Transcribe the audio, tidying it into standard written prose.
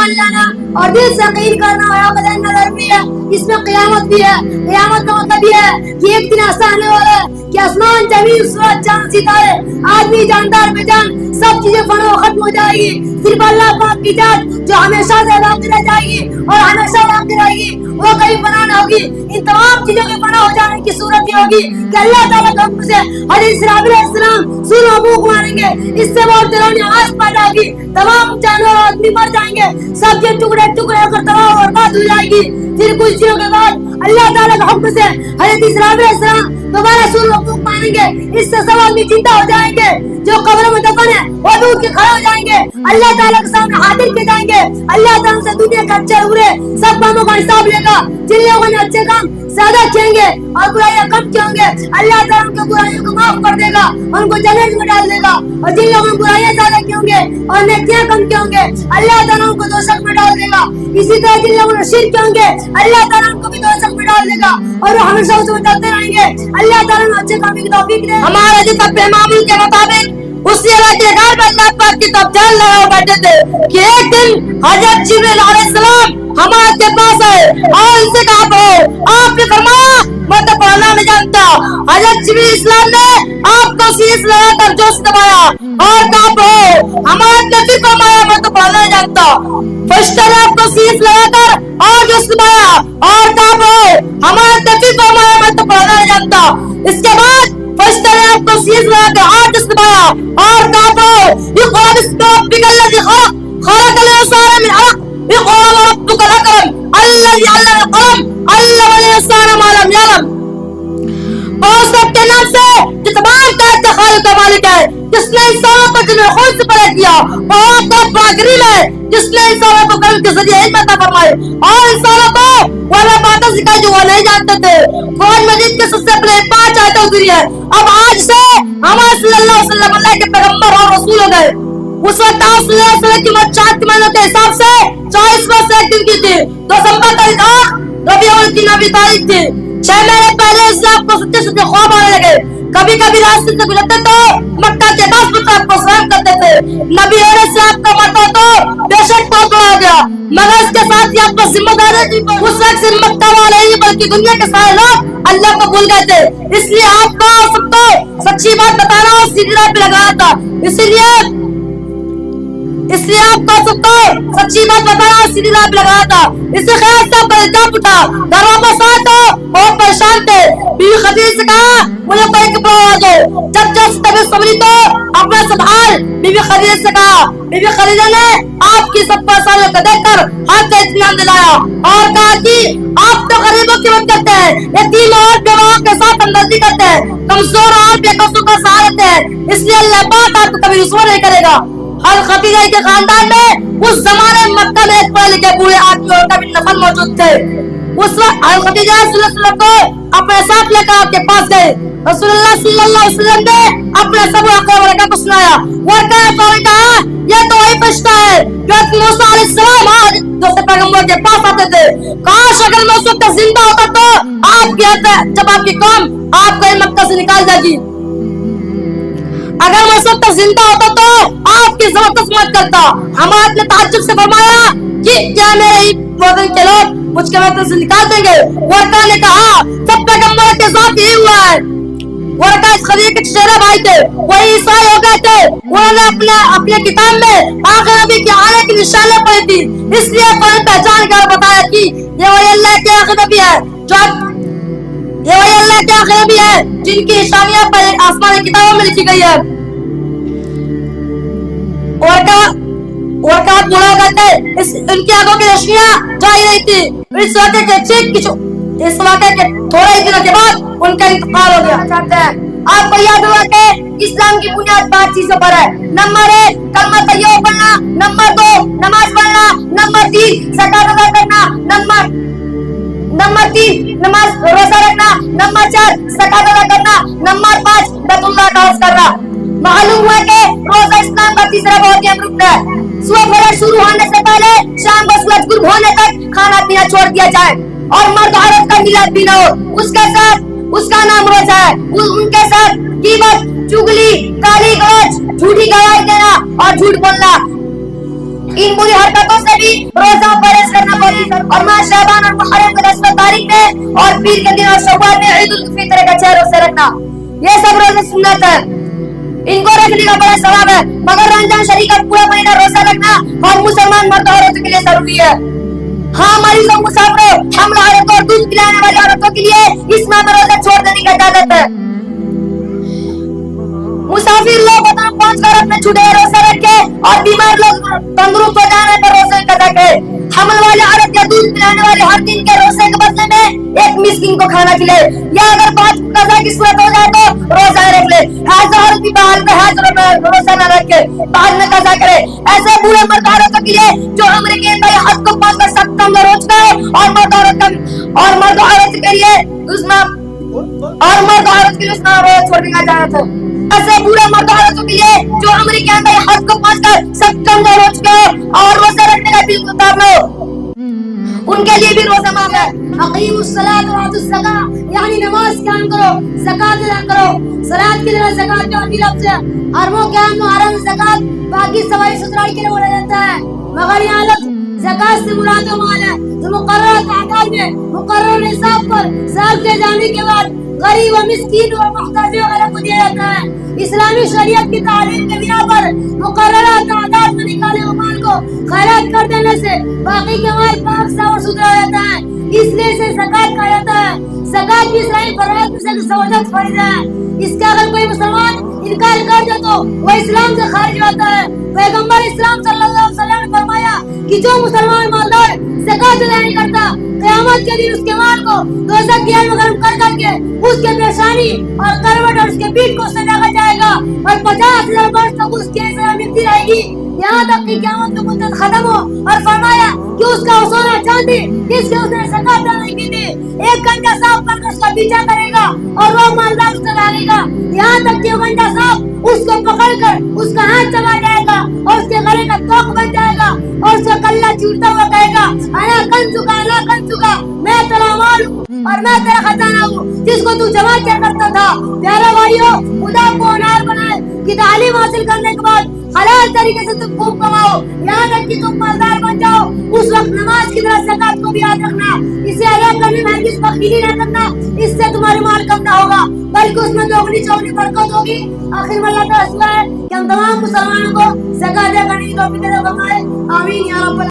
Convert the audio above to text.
ईमान लाना और दिल से यकीन करना और अमल नजर भी है, इसमें क़यामत भी है। क़यामत का मतलब ये है कि एक दिन ऐसा आने वाला है कि आसमान जमीन सूरज चांद सितारे आदमी जानदार बेजान सब चीजें फनो खत्म हो जाएगी, सिर्फ अल्लाह पाक की जात जो हमेशा से बाकी रह जाएगी और हमेशा बाकी रहेगी वो कहीं फना ना होगी। इन तमाम चीजों के फना हो जाने की सूरत ये होगी कि अल्लाह ताला के हुक्म से हज़रत इसराफील अलैहिस्सलाम सूर और फूंक मारेंगे, इससे बहुत दिलों आवाज पैदा होगी, तमाम जानवर आदमी मर जाएंगे, सब के टुकड़े टुकड़े होकर तबाह और बर्बाद हो जाएगी। फिर कुछ दिनों के बाद अल्लाह ताला के हुक्म से हज़रत इसराफील अलैहिस्सलाम दोबारा सूर और फूंक मारेंगे, इससे सब आदमी जिंदा हो जाएंगे, जो कब्र में दफन है वो भी उठ के खड़े हो जाएंगे, अल्लाह ताला के सामने हाजिर किए जाएंगे। अल्लाह ताला से दुनिया के अच्छे बुरे सब कामों का हिसाब लेगा। जिन लोगों ने अच्छे काम ज्यादा किएंगे और बुराइयां कम किएंगे अल्लाह ताला उनकी बुराइयों को माफ कर देगा, उनको जन्नत में डाल देगा। और जिन लोगों ने बुराइयां ज्यादा किएंगे और नेकियां कम किएंगे अल्लाह ताला उनको दोज़ख में डाल देगा। इसी तरह जिन लोगों ने शिर्क किएंगे अल्लाह ताला उनको भी दोज़ख में डाल देगा और वो हमेशा उसमें डरते रहेंगे। अल्लाह ताला ने अच्छे काम की तौफीक दे। हमारे जिस अपने मामूल के मुताबिक उसी के घर में अल्लाह पाक की तरफ ध्यान लगाए बैठे थे कि एक दिन हज़रत जिब्रील अलैहिस्सलाम हमारे पास आए और उनसे कहा आपने फरमाया मैं तो पढ़ना नहीं जानता। हज़रत जिब्रील इस्लाम ने आपको शीश लगाकर जोश दबाया और कहा हमारे ने फिर फरमाया मैं तो पढ़ना नहीं जानता। फरिश्ते ने आपको शीश लगाकर और जोश दबाया और कहा हमारे ने फिर फरमाया मैं तो पढ़ना नहीं जानता। इसके बाद फरिश्ते ने आपको शीश लगाकर और जोश दबाया और कहा इक़रा बिस्मि रब्बिकल लज़ी खलक़ल इंसान मिन अलक़ इक़रा व रब्बुकल अकरम अल्लज़ी अल्लम बिल क़लम अल्लमल इंसान मा लम यअलम। बहुत सबके नाम से जो तमाम कायनात का मालिक है, जिसने इंसानों को जिन्हें खुद से पैदा किया, बहुत तो बागरील है जिसने इंसानों को कल्म के जरिए इल्म अता फरमाए और इंसानों को वो बातें सिखाई जो वो नहीं जानते थे। कुरान मजीद के सबसे पहले 5 आयतें उतरी है। अब आज से हमारे सल्लल्लाहु अलैहि वसल्लम अल्लाह के पैगंबर और रसूल हो गए। उस वक्त आप सल्लल्लाहु अलैहि वसल्लम की उम्र 4 महीनों के हिसाब से 40 वर्ष से एक दिन की थी। तो संबत तारीख रबीउल की नबी तारीख थी। 6 महीने पहले इस्लाम को सच्चे सच्चे ख्वाब आने लगे। कभी कभी रास्ते से गुजरते तो मक्का के 10 बुत को सलाम करते थे। नबी और इस्लाम का मरतबा तो बेशक बहुत बड़ा हो गया, मगर इसके साथ ही आपको जिम्मेदारी उस वक्त सिर्फ मक्का वाले ही बल्कि दुनिया के सारे लोग अल्लाह को भूल गए थे। इसलिए आपको सबको सच्ची बात बताना और सीधी राह पे लगाना था। इसलिए आपको सबको सच्ची बात बताना और सीधी राह पे लगाना था। इससे ख्याल से आपका इल्जाम उठा, घर वापस आए तो बहुत परेशान थे। बीवी खदीजा से कहा मुझे कोई कपड़ा दो। जब तबीयत संभली तो अपना संभाल बीवी खदीजा से कहा। बीवी खदीजा ने आपकी सब परेशानियों को देखकर हाथ का इत्मीनान दिलाया और कहा कि आप तो गरीबों की मदद करते हैं, यतीम और बेवाओं के साथ हमदर्दी करते हैं, कमजोर और बेकसों का सहारा देते हैं, इसलिए अल्लाह पाक आपको कभी रुसवा नहीं करेगा। हर खदीजा के खानदान में उस जमाने में मक्का में एक पढ़े लिखे बूढ़े आदमी और कभी नफल मौजूद थे। उस वक्त हर खदीजा सल्लल्लाहु अलैहि वसल्लम को अपने साथ लेकर आपके पास गए। रसूलुल्लाह सल्लल्लाहु अलैहि वसल्लम ने अपने सब वाक़या को सुनाया। कहा यह तो वही फरिश्ता है जो मूसा अलैहिस्सलाम दूसरे पैगंबर के पास आते थे। काश अगर मैं उस वक्त जिंदा होता तो जब आपकी कौम आपको मक्का से निकाल देगी, अगर मैं उस वक्त जिंदा होता तो आपकी जबरदस्त मदद करता। हमारे ने ताज्जुब से फरमाया कि क्या मेरे वतन के लोग मुझके वतन से निकाल देंगे? वर्का ने कहा सब पैगंबर के साथ यही हुआ है। वर्का इस खदीजा के चचेरे भाई थे, वही ईसाई हो गए थे। उन्होंने अपने किताब में आखिर नबी के आने की निशानियां पढ़ी थी, इसलिए पहचान कर बताया कि ये वही अल्लाह के आखिर नबी है ये वही अल्लाह के आखिर नबी है जिनकी निशानियां पर आसमानी किताबों में लिखी गई है। वर्का बुरा हो गए थे, उनकी आंखों की रोशनियां जा रही थी। इस वाक़े के थोड़े ही दिनों के बाद उनका इंतकाल हो गया। चाहते हैं आपको याद होगा कि इस्लाम की बुनियाद 5 चीजों पर है। नंबर 1 कलमा तैयबा पढ़ना, नंबर 2 नमाज पढ़ना, नंबर 3 ज़कात अदा करना, नंबर 3 नमाज रोजा रखना, नंबर 4 ज़कात अदा करना, नंबर 5 बैतुल्लाह का हज करना। मालूम हुआ कि रोजा इस्लाम का तीसरा बहुत ही अहम रुकन है। सुबह फजर शुरू होने से पहले शाम को सूरज गुरूब होने तक खाना पीना छोड़ दिया जाए और मर्द औरत का मिलाप भी न हो। उसके साथ उसका नाम रोजा है। उनके साथ ग़ीबत, चुगली, गाली गलौज, झूठी गवाही देना और झूठ बोलना, इन बुरी हरकतों से भी اور ماہ شعبان اور محرم کے 10 تاریخ میں اور پیر کے دن اور شوال میں عید الفطر کا 6 روزے رکھنا، یہ سب روزے سنت ہے، ان کو رکھنے کا بڑا ثواب ہے، مگر رمضان شریف کا پورا مہینہ روزہ رکھنا اور مسلمان مرد عورتوں کے لیے ضروری ہے۔ ہاں مریضوں، مسافروں، حاملہ عورتوں اور دودھ پلانے والی عورتوں کے لیے اس ماہ میں روزہ چھوڑ دینے کی اجازت ہے۔ مسافر لوگ وطن پہنچ کر اپنے چھوٹے روزہ رکھے اور بیمار لوگ تندرست ہو جانے پر روزے قضا کرے۔ حمل والی عورت یا دودھ پلانے والے ہر دن کے روزے کے بدلے میں ایک مسکین کو کھانا کھلائے، یا اگر 5 قضا کی صورت ہو جائے تو روزہ رکھ لے۔ حاضر عورت بھی بحال میں حاضر میں روزہ نہ رکھے، بعد میں قضا کرے۔ ایسے بوڑھے مرد عورتوں کے لیے جو عمر کے انتہائی حد کو پہنچ کر سخت کمزور ہو چکا ہے اور مرد عورت کے لیے اس میں روزہ چھوڑنے کا اجازت ہے۔ ایسے بوڑھے مرد عورتوں کے لیے جو عمر کے انتہائی حد کو پہنچ کر سخت کمزور ہو چکے ہیں اور روزہ رکھنے کا بالکل قابل ہو، ان کے لیے بھی روزہ معاف ہے۔ اقیموا الصلاۃ وآتوا الزکاۃ، یعنی نماز قائم کرو، زکات ادا کرو۔ صلاۃ کی طرح زکات کا عربی لفظ ہے، عربوں کے ہاں محرم زکات باقی صفائی ستھرائی کے لیے بولا جاتا ہے، مگر یہاں لفظ زکات سے مراد وہ مال ہے جو مقررہ تعداد میں مقرر نصاب پر صرف کیے جانے کے بعد غریب و مسکین اور محتاج وغیرہ کو دیا جاتا ہے۔ اسلامی شریعت کی تعلیم کے بنا پر مقررہ تعداد میں نکالے ہوئے مال کو خیرات کر دینے سے باقی کے مال پاک صاف اور ستھرا ہو جاتا ہے، اس لیے اسے زکات کہا جاتا ہے۔ زکات بھی اسلامی فرائض میں سے زبردست فرض ہے، اس کا اگر کوئی مسلمان انکار کر دے تو وہ اسلام سے خارج ہوتا ہے۔ پیغمبر اسلام صلی اللہ علیہ وسلم نے فرمایا کہ جو مسلمان مالدار زکات ادا نہیں کرتا، قیامت کے دن اس کے مال کو دوزخ کی آگ میں گرم کر کے اس کے پیشانی اور کروٹ اور اس کے پیٹھ کو سجا جائے گا اور 50,000 برس تک اس کی سزا ملتی رہے گی یہاں تک کہ قیامت کی مدت ختم ہو۔ اور فرمایا کہ اس کا سونا چاندی جس سے اس نے زکات ادا نہیں کی تھی ایک گھنٹہ صاف کر کے اس کا پیچھا کرے گا اور وہ مالدار اس سے بھاگے گا، یہاں تک کہ وہ گھنٹہ صاف اس کو پکڑ کر اس کا ہاتھ چبا جائے گا اور اس کے گلے کا توق بن جائے گا اور اس کا کلہ چوٹتا ہوا کہے گا انا کنزکا انا کنزکا، میں تیرا مال ہوں اور میں تیرا خزانہ ہوں جس کو تو جمع کیا کرتا تھا۔ پیارے بھائیو، خدا کو ہنر بنائے کہ تعلیم حاصل کرنے کے بعد حلال طریقے سے تم خوب کماؤ، یہاں تک کہ تم مالدار بن جاؤ۔ اس وقت نماز کی طرح زکات کو بھی یاد رکھنا، اسے ادا کرنے میں ہرگز بخیلی نہ کرنا، اس سے تمہارے مال کم نہ ہوگا بلکہ اس میں دوگنی چوگنی برکت ہوگی۔ آخر میں اللہ تعالیٰ سے دعا ہے کہ ہم تمام مسلمانوں کو زکات ادا کرنے کی توفیق عطا فرمائے، آمین یا رب۔